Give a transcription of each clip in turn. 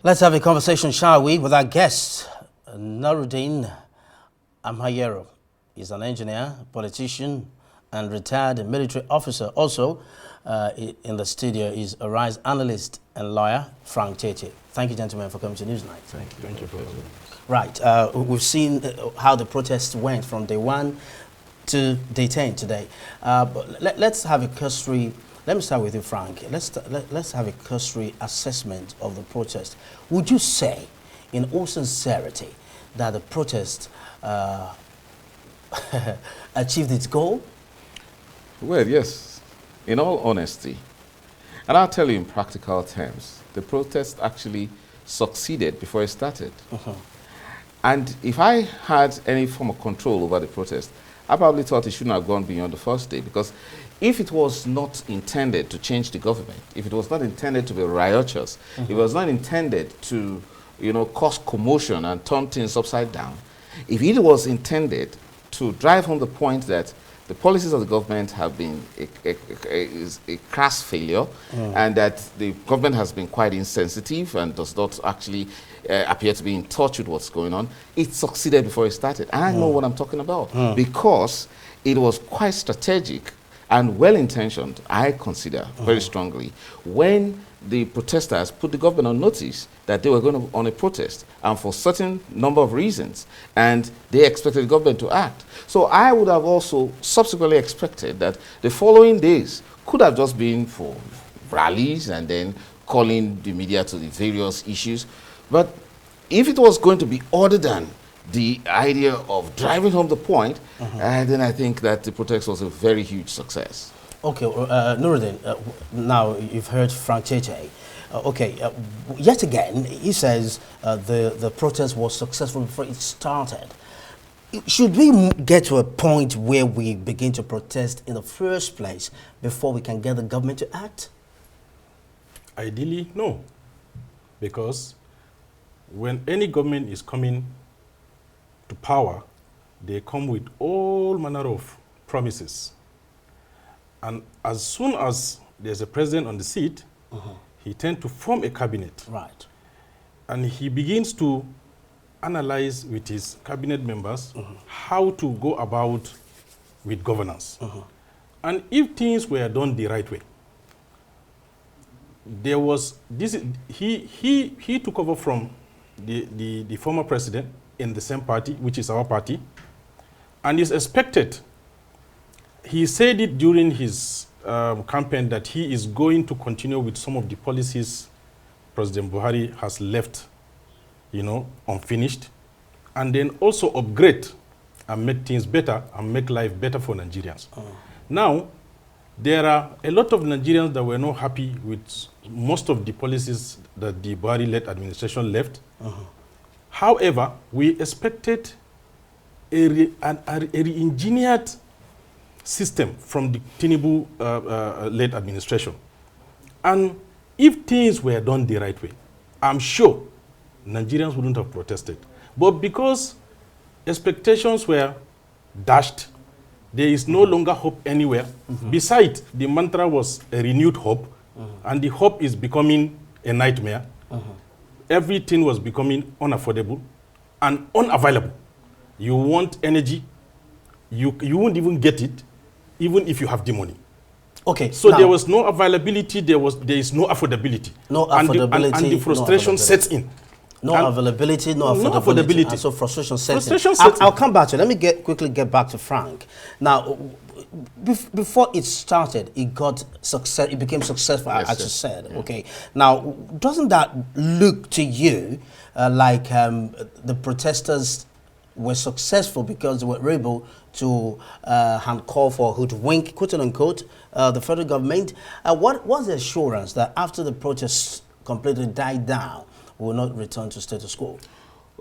Let's have a conversation, shall we, with our guest, Hammamyero. He's an engineer, politician, and retired military officer. Also, in the studio is a RISE analyst and lawyer, Tietie. Thank you, gentlemen, for coming to Newsnight. Thank you. Thank you for having us. Right. We've seen how the protests went from day 1 to day 10 today. But let's have a cursory. Let me start with you, Frank. Let's have a cursory assessment of the protest. Would you say, in all sincerity, that the protest achieved its goal? Well, yes, in all honesty. And I'll tell you in practical terms, the protest actually succeeded before it started. And if I had any form of control over the protest, I probably thought it shouldn't have gone beyond the first day, because if it was not intended to change the government, if it was not intended to be riotous, if it was not intended to, cause commotion and turn things upside down, if it was intended to drive home the point that the policies of the government have been a crass failure, and that the government has been quite insensitive and does not actually appear to be in touch with what's going on, it succeeded before it started. And I know what I'm talking about, because it was quite strategic and well-intentioned, I consider very strongly, when the protesters put the government on notice that they were going on a protest, and for a certain number of reasons, and they expected the government to act. So I would have also subsequently expected that the following days could have just been for rallies and then calling the media to the various issues. But if it was going to be other than the idea of driving home the point, then I think that the protest was a very huge success. Okay, Nuruddin, now you've heard Frank Tietie. Yet again, he says the protest was successful before it started. Should we get to a point where we begin to protest in the first place before we can get the government to act? Ideally, no. Because when any government is coming to power, they come with all manner of promises. And as soon as there's a president on the seat, he tends to form a cabinet. Right. And he begins to analyze with his cabinet members how to go about with governance. And if things were done the right way, there was this. He took over from the former president in the same party, which is our party, and is expected. He said it during his campaign that he is going to continue with some of the policies President Buhari has left, unfinished, and then also upgrade and make things better and make life better for Nigerians. Now, there are a lot of Nigerians that were not happy with most of the policies that the Buhari-led administration left. However, we expected a re-engineered system from the Tinubu-led administration. And if things were done the right way, I'm sure Nigerians wouldn't have protested. But because expectations were dashed, there is no longer hope anywhere. Besides, the mantra was a renewed hope, and the hope is becoming a nightmare. Everything was becoming unaffordable and unavailable. You want energy, you won't even get it, even if you have the money. Okay. So there was no availability, there is no affordability. No affordability. And the frustration sets in. No availability, no affordability. And so frustration sets in. I'll come back to it. Let me quickly get back to Frank. Now, before it started, it became successful, as you said. Yeah. Okay. Now, doesn't that look to you like the protesters were successful because they were able to call for hoodwink, quote unquote, the federal government? What was the assurance that after the protests completely died down, we will not return to status quo?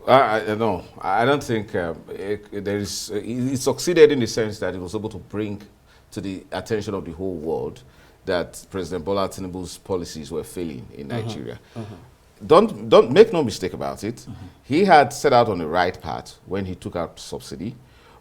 No, I don't think it succeeded in the sense that it was able to bring to the attention of the whole world that President Bola Tinubu's policies were failing in Nigeria. Don't make no mistake about it. He had set out on the right path when he took out subsidy,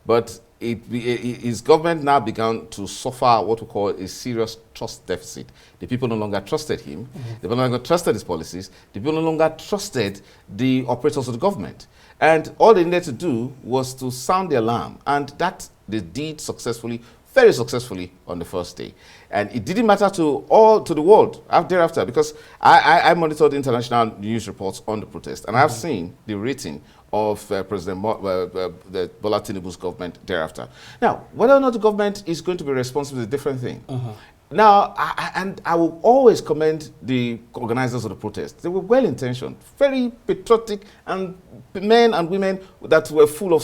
but his government now began to suffer what we call a serious trust deficit. The people no longer trusted him. They no longer trusted his policies. The people no longer trusted the operators of the government. And all they needed to do was to sound the alarm. And that they did successfully, very successfully on the first day. And it didn't matter to the world thereafter, because I monitored international news reports on the protest, and I've seen the rating of President Bola Tinubu's government thereafter. Now, whether or not the government is going to be responsible is a different thing. Now, I will always commend the organizers of the protest. They were well-intentioned, very patriotic, and men and women that were full of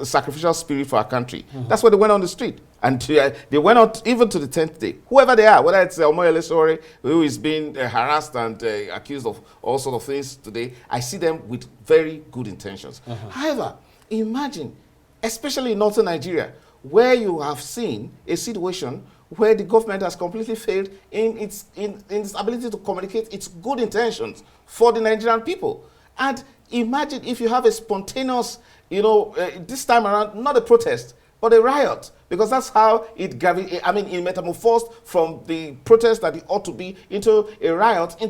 sacrificial spirit for our country. That's why they went on the street. And they went out even to the 10th day. Whoever they are, whether it's Hammamyero Sore, who is being harassed and accused of all sorts of things today, I see them with very good intentions. However, imagine, especially in northern Nigeria, where you have seen a situation where the government has completely failed in its ability to communicate its good intentions for the Nigerian people. And imagine if you have a spontaneous, this time around, not a protest, but a riot, because that's how it metamorphosed from the protest that it ought to be into a riot in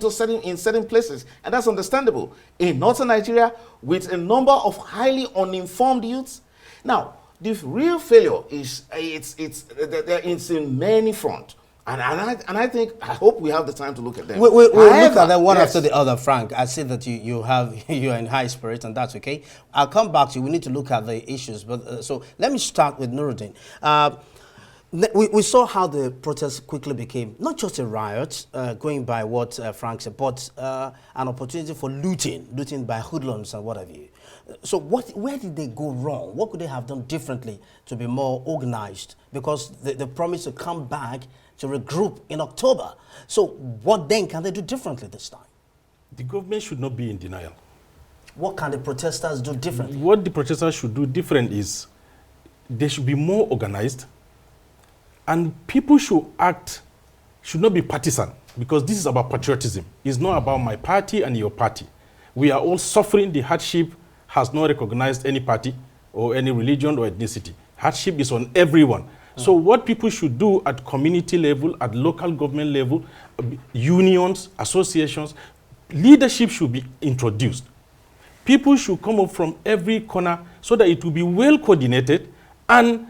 certain places. And that's understandable. In northern Nigeria, with a number of highly uninformed youths. Now, the real failure is it's in many fronts. And I hope we have the time to look at them. We'll look at them one after the other, Frank. I see that you're in high spirit, and that's okay. I'll come back to you. We need to look at the issues. But so let me start with Nuruddin. We saw how the protest quickly became not just a riot, going by what Frank said, but an opportunity for looting by hoodlums and what have you. So where did they go wrong? What could they have done differently to be more organized? Because they promised to come back to regroup in October. So what then can they do differently this time? The government should not be in denial. What can the protesters do differently? What the protesters should do different is they should be more organized, and people should not be partisan, because this is about patriotism. It's not about my party and your party. We are all suffering. The hardship has not recognized any party or any religion or ethnicity. Hardship is on everyone. So what people should do at community level, at local government level, unions, associations, leadership should be introduced. People should come up from every corner so that it will be well coordinated, and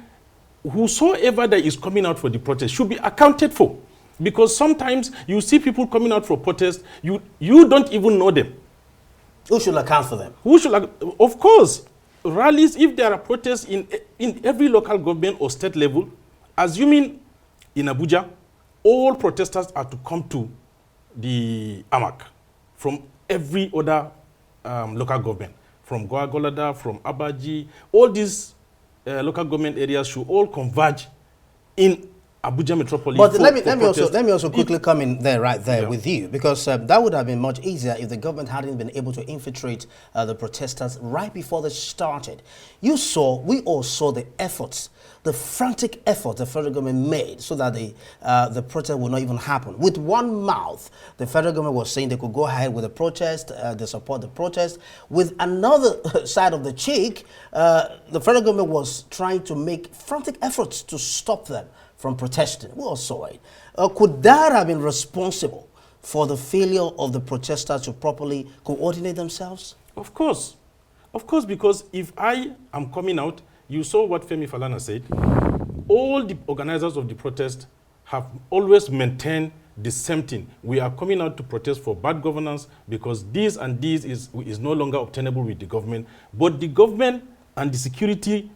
whosoever that is coming out for the protest should be accounted for. Because sometimes you see people coming out for protest, you don't even know them. Who should account for them? Of course, rallies, if there are protests in every local government or state level, assuming in Abuja, all protesters are to come to the AMAC from every other local government, from Gwagwalada, from Abaji, all these local government areas should all converge in Abuja metropolis. But let me also quickly come in there with you, because that would have been much easier if the government hadn't been able to infiltrate the protesters right before they started. We all saw the efforts, the frantic effort the federal government made so that the protest would not even happen. With one mouth, the federal government was saying they could go ahead with the protest, they support the protest. With another side of the cheek, the federal government was trying to make frantic efforts to stop them from protesting. We all saw it. Could that have been responsible for the failure of the protesters to properly coordinate themselves? Of course. Of course, because if I am coming out, you saw what Femi Falana said, all the organizers of the protest have always maintained the same thing. We are coming out to protest for bad governance because this and this is no longer obtainable with the government. But the government and the security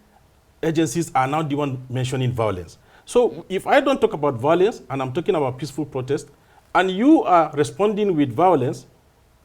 agencies are now the one mentioning violence. So if I don't talk about violence and I'm talking about peaceful protest, and you are responding with violence,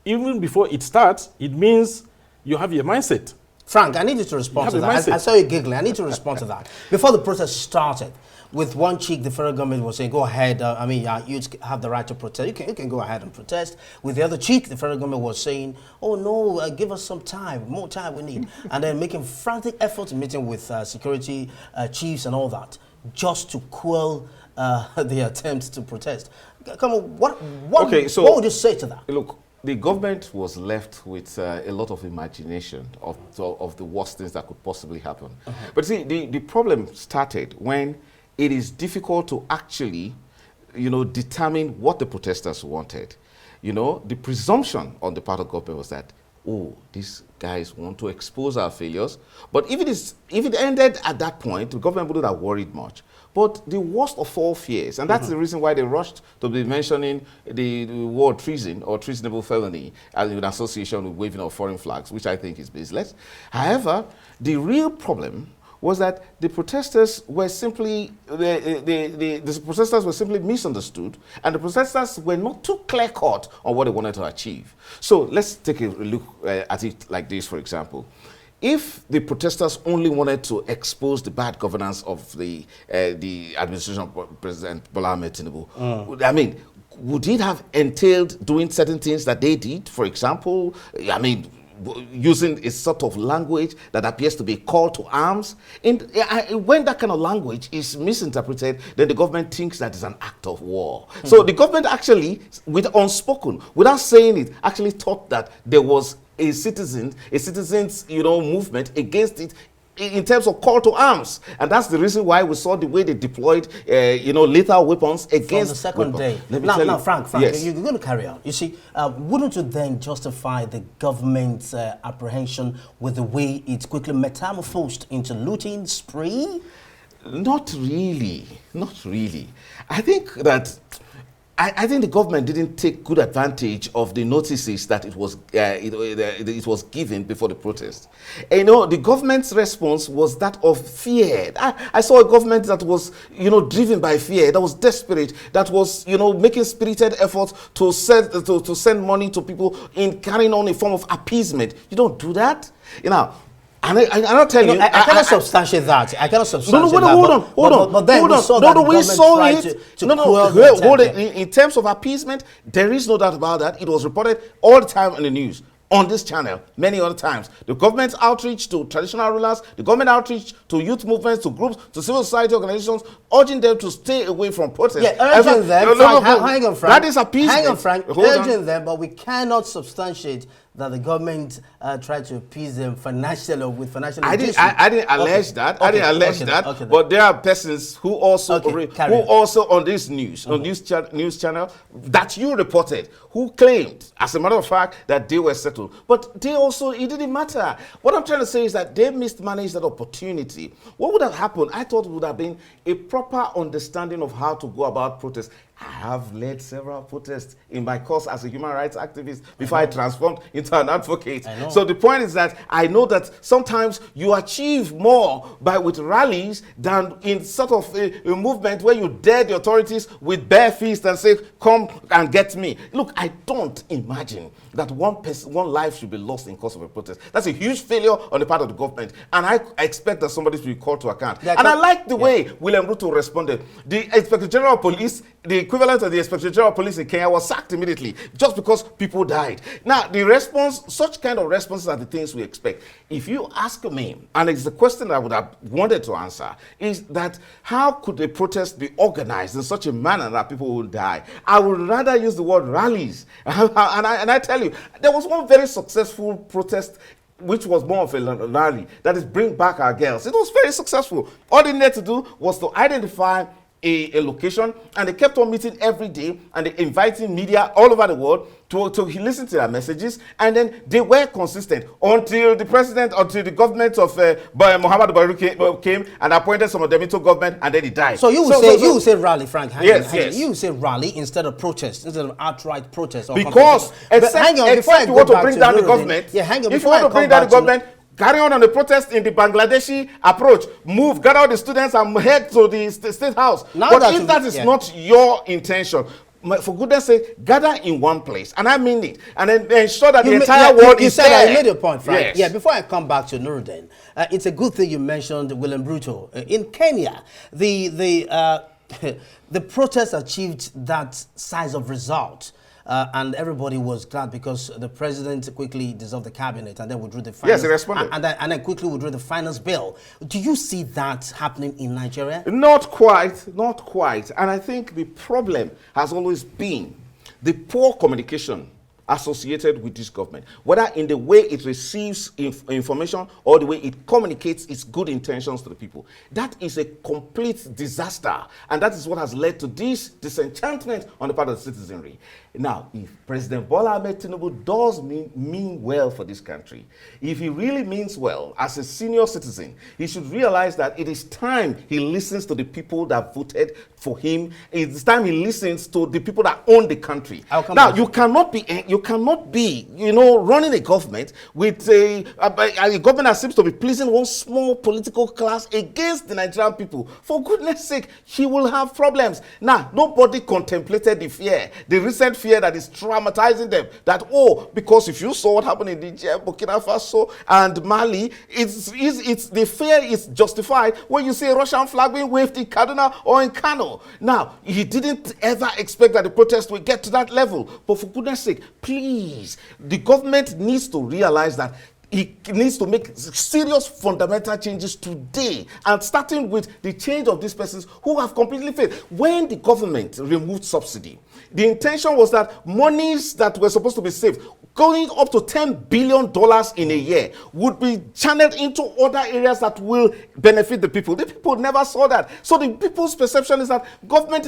even before it starts, it means you have your mindset. Frank, I need you to respond to that. I saw you giggling. I need to respond to that. Before the protest started, with one cheek, the federal government was saying, go ahead, you have the right to protest. You can go ahead and protest. With the other cheek, the federal government was saying, oh no, give us some time, more time we need. And then making frantic efforts, meeting with security chiefs and all that, just to quell the attempts to protest. Come on, what would you say to that? Look, the government was left with a lot of imagination of the worst things that could possibly happen. But see, the problem started when it is difficult to actually determine what the protesters wanted. The presumption on the part of government was that, oh, these guys want to expose our failures. But if it ended at that point, the government wouldn't have worried much. But the worst of all fears, and that's the reason why they rushed to be mentioning the word treason or treasonable felony in association with waving of foreign flags, which I think is baseless. However, the real problem was that the protesters were simply misunderstood, and the protesters were not too clear-cut on what they wanted to achieve. So let's take a look at it like this, for example. If the protesters only wanted to expose the bad governance of the administration of President Bola Ahmed Tinubu, I mean, would it have entailed doing certain things that they did? For example, I mean, using a sort of language that appears to be a call to arms. When that kind of language is misinterpreted, then the government thinks that is an act of war. So the government actually, with unspoken, without saying it, actually thought that there was a citizens, movement against it in terms of call to arms. And that's the reason why we saw the way they deployed, lethal weapons against... From the second day. Now, Frank, yes. You're going to carry on. You see, wouldn't you then justify the government's apprehension with the way it's quickly metamorphosed into looting spree? Not really. Not really. I think that... I think the government didn't take good advantage of the notices that it was given before the protest. The government's response was that of fear. I saw a government that was, driven by fear, that was desperate, that was, making spirited efforts to send money to people in carrying on a form of appeasement. You don't do that, And I'll tell you, I cannot substantiate that. I cannot substantiate that. Hold on. But then we saw that the government tried to hold it. In terms of appeasement, there is no doubt about that. It was reported all the time in the news, on this channel, many other times. The government's outreach to traditional rulers, the government outreach to youth movements, to groups, to civil society organizations, urging them to stay away from protests. Yeah, urging them. Hang on, Frank. That is appeasement. Hang on, Frank. Urging them, but we cannot substantiate that the government tried to appease them financially or with financial inducement. I didn't allege that. I didn't allege that. But there are persons who also on this news, on news channel that you reported, who claimed, as a matter of fact, that they were settled. But it didn't matter. What I'm trying to say is that they mismanaged that opportunity. What would have happened? I thought it would have been a proper understanding of how to go about protests. I have led several protests in my course as a human rights activist before I transformed into an advocate. So the point is that I know that sometimes you achieve more with rallies than in sort of a movement where you dare the authorities with bare fists and say, come and get me. Look, I don't imagine that one life should be lost in cause of a protest. That's a huge failure on the part of the government. And I expect that somebody should be called to account. And I like the way William Ruto responded. The Inspector General of Police, the equivalent of the Inspector General of Police in Kenya, was sacked immediately just because people died. Now, the response, such kind of responses are the things we expect. If you ask me, and it's the question I would have wanted to answer, is that how could a protest be organized in such a manner that people will die? I would rather use the word rallies. And I tell you, there was one very successful protest which was more of a rally, that is Bring Back Our Girls. It was very successful. All they needed to do was to identify a location, and they kept on meeting every day, and they inviting media all over the world to listen to their messages, and then they were consistent until the government of Muhammadu Buhari came and appointed some of them into government, and then he died. So you would say rally, Frank. Yes. You would say rally instead of protest, instead of outright protest. Because except you want to bring down the government. If you want to bring down the government, carry on the protest in the Bangladeshi approach. Move, gather all the students and head to the State House. But if that is not your intention, for goodness sake, gather in one place. And I mean it. And then ensure that the entire world is there. You made your point, Frank. Yes. Yeah, before I come back to Nuruddin, it's a good thing you mentioned William Ruto. In Kenya, the protest achieved that size of result. And everybody was glad because the president quickly dissolved the cabinet and then withdrew the finance. Yes, he responded. And then quickly withdrew the finance bill. Do you see that happening in Nigeria? Not quite. And I think the problem has always been the poor communication associated with this government, whether in the way it receives information or the way it communicates its good intentions to the people. That is a complete disaster, and that is what has led to this disenchantment on the part of the citizenry. Now, if President Bola Ahmed Tinubu does mean well for this country, if he really means well as a senior citizen, he should realize that it is time he listens to the people that voted for him. It's time he listens to the people that own the country. Now, you cannot be, running a government with a government that seems to be pleasing one small political class against the Nigerian people. For goodness sake, he will have problems. Now, nobody contemplated the fear, the recent fear that is traumatizing them. That, because if you saw what happened in Niger, Burkina Faso, and Mali, the fear is justified when you see a Russian flag being waved in Kaduna or in Kano. Now, he didn't ever expect that the protest will get to that level. But for goodness sake, please, the government needs to realize that it needs to make serious fundamental changes today, and starting with the change of these persons who have completely failed. When the government removed subsidy, the intention was that monies that were supposed to be saved, going up to $10 billion in a year, would be channeled into other areas that will benefit the people. The people never saw that. So the people's perception is that government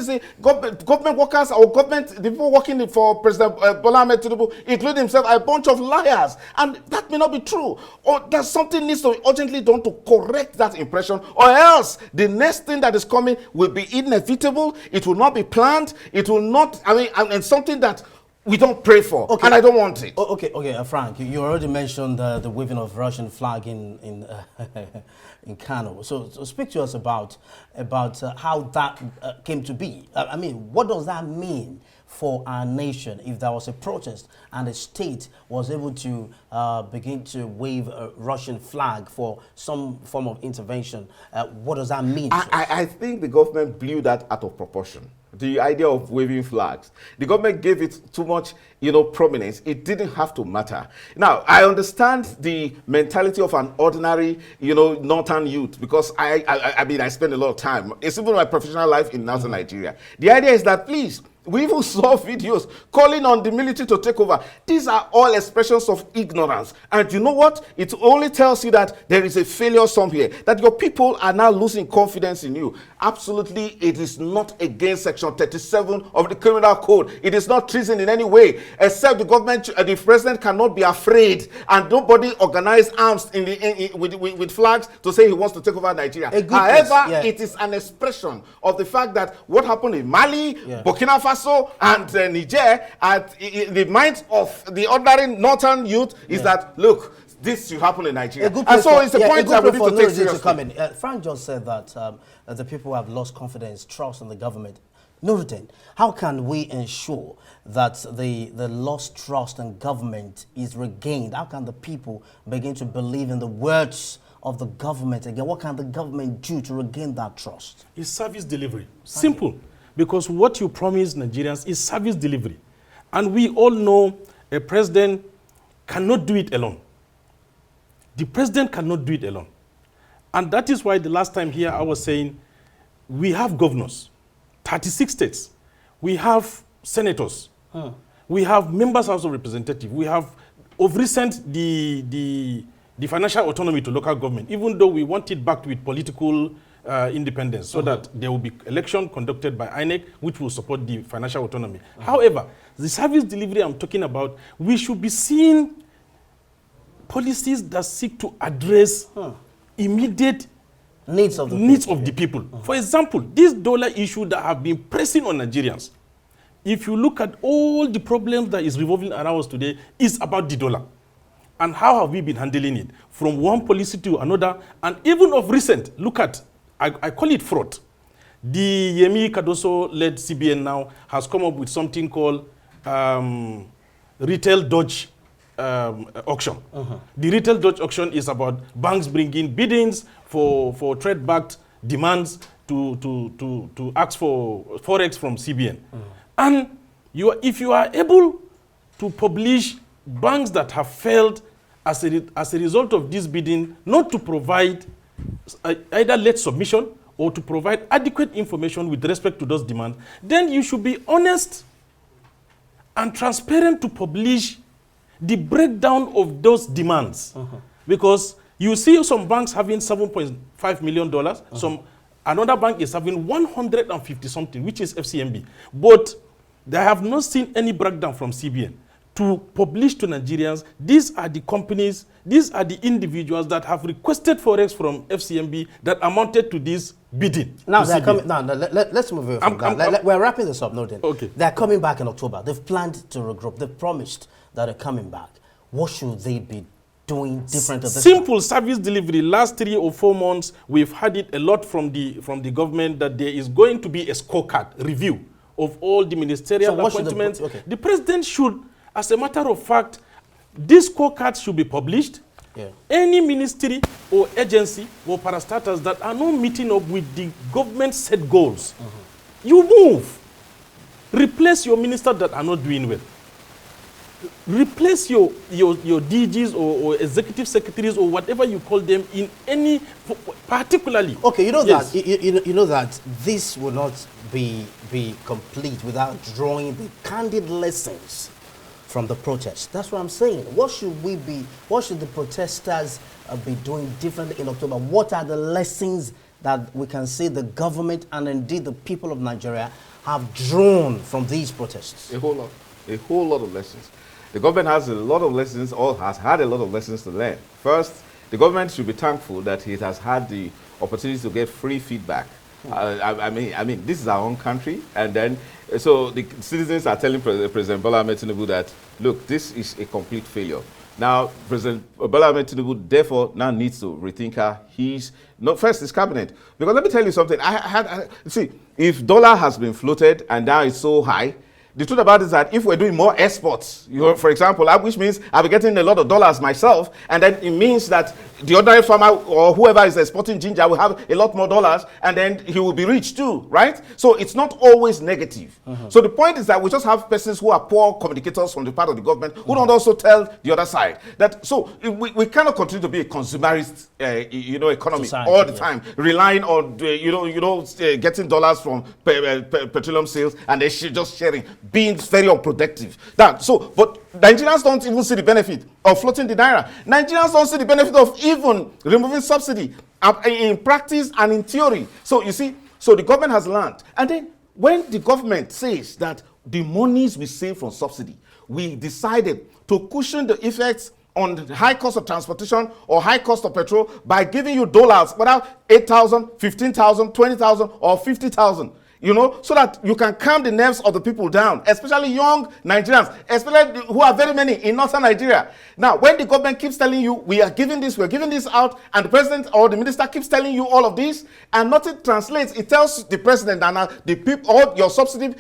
workers or the people working for President Bola Ahmed Tinubu, including himself, are a bunch of liars. And that may not be true. Or that something needs to be urgently done to correct that impression, or else the next thing that is coming will be inevitable. It will not be planned. It will not, and something that we don't pray for, and I don't want it. Okay, Frank, you already mentioned the waving of Russian flag in in Kano. So speak to us about how that came to be. What does that mean for our nation if there was a protest and the state was able to begin to wave a Russian flag for some form of intervention? What does that mean? I think the government blew that out of proportion. The idea of waving flags. The government gave it too much, prominence. It didn't have to matter. Now, I understand the mentality of an ordinary, northern youth, because I spend a lot of time. It's even my professional life in northern Nigeria. The idea is that, please, we even saw videos calling on the military to take over. These are all expressions of ignorance. And you know what? It only tells you that there is a failure somewhere, that your people are now losing confidence in you. Absolutely, it is not against Section 37 of the Criminal Code. It is not treason in any way, except the government, the president cannot be afraid, and nobody organize arms with flags to say he wants to take over Nigeria. However, it is an expression of the fact that what happened in Mali, Burkina Faso, and Niger, at the minds of the ordinary northern youth, is that, look, this should happen in Nigeria. And so it's a point that we need to take seriously. Frank just said that the people have lost confidence, trust in the government. Nuruddin, how can we ensure that the lost trust in government is regained? How can the people begin to believe in the words of the government again? What can the government do to regain that trust? It's service delivery. Simple. Because what you promise Nigerians is service delivery. And we all know a president cannot do it alone. The president cannot do it alone. And that is why the last time here I was saying we have governors, 36 states. We have senators. We have members of the representative. We have, of recent, the financial autonomy to local government, even though we want it back with political independence, so that there will be election conducted by INEC, which will support the financial autonomy. However, the service delivery I'm talking about, we should be seeing policies that seek to address immediate needs of the people. For example, this dollar issue that have been pressing on Nigerians, if you look at all the problems that is revolving around us today, is about the dollar. And how have we been handling it? From one policy to another, and even of recent, look at, I call it fraud. The Yemi Cardoso-led CBN now has come up with something called retail Dodge auction. The retail Dodge auction is about banks bringing biddings for trade-backed demands to ask for forex from CBN. And if you are able to publish banks that have failed as a result of this bidding, not to provide either late submission or to provide adequate information with respect to those demands, then you should be honest and transparent to publish the breakdown of those demands. Because you see some banks having $7.5 million, another bank is having 150 something, which is FCMB. But they have not seen any breakdown from CBN to publish to Nigerians. These are the companies, these are the individuals that have requested forex from FCMB that amounted to this bidding. Now they're coming. Now let's move away from that. We're wrapping this up. No, then. Okay. They're coming back in October. They've planned to regroup. They've promised that they're coming back. What should they be doing different? Simple service delivery. Last 3 or 4 months, we've had it a lot from the government that there is going to be a scorecard review of all the ministerial appointments. The president should, as a matter of fact, this scorecard should be published. Any ministry or agency or parastatals that are not meeting up with the government set goals, you move. Replace your ministers that are not doing well. Replace your DGs or executive secretaries or whatever you call them in any, particularly. Okay, you know that you know that this will not be complete without drawing the candid lessons from the protest. That's what I'm saying. What should the protesters be doing differently in October? What are the lessons that we can say the government and indeed the people of Nigeria have drawn from these protests? A whole lot of lessons. The government has a lot of lessons, or has had a lot of lessons to learn. First, the government should be thankful that it has had the opportunity to get free feedback. I mean, this is our own country, and then so the citizens are telling President Bola Ahmed Tinubu that, look, this is a complete failure. Now, President Bola Ahmed Tinubu therefore now needs to rethink his cabinet. Because let me tell you something. See, if dollar has been floated and now it's so high, the truth about it is that if we're doing more exports, for example, which means I'll be getting a lot of dollars myself, and then it means that the ordinary farmer or whoever is exporting ginger will have a lot more dollars, and then he will be rich too, right? So it's not always negative. So the point is that we just have persons who are poor communicators from the part of the government who don't also tell the other side. So we cannot continue to be a consumerist, economy society, all the time, relying on getting dollars from petroleum sales and then just sharing, being very unproductive. But Nigerians don't even see the benefit of floating the naira. Nigerians don't see the benefit of even removing subsidy in practice and in theory. So you see, so the government has learned. And then when the government says that the monies we save from subsidy, we decided to cushion the effects on the high cost of transportation or high cost of petrol by giving you dollars, whether 8,000, 15,000, 20,000, or 50,000. So that you can calm the nerves of the people down, especially young Nigerians, especially who are very many in northern Nigeria. Now, when the government keeps telling you, we are giving this out, and the president or the minister keeps telling you all of this, and nothing translates, it tells the president that the people, all your subsidy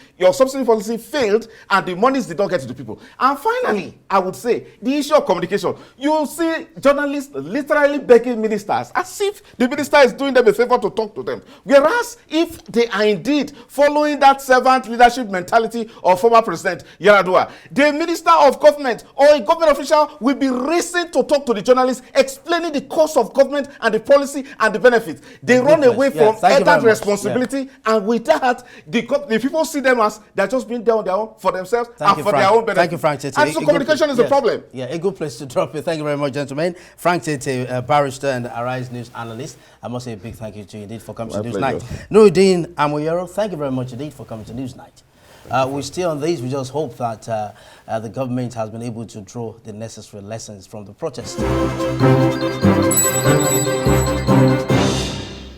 policy failed, and the monies did not get to the people. And finally, I would say, the issue of communication. You will see journalists literally begging ministers, as if the minister is doing them a favor to talk to them. Whereas, if they are indeed following that servant leadership mentality of former President Yar'Adua, the minister of government or a government official will be racing to talk to the journalists, explaining the cost of government and the policy and the benefits. They run away from that responsibility, and with that, the people see them as they're just being there on their own for themselves and for their own benefit. Thank you, Frank Tietie. And so communication is a problem. Yeah, a good place to drop it. Thank you very much, gentlemen. Frank Tietie, barrister and Arise News analyst. I must say a big thank you to you indeed for coming to Newsnight. Hammamyero, thank you very much indeed for coming to Newsnight. We're still on these. We just hope that the government has been able to draw the necessary lessons from the protest.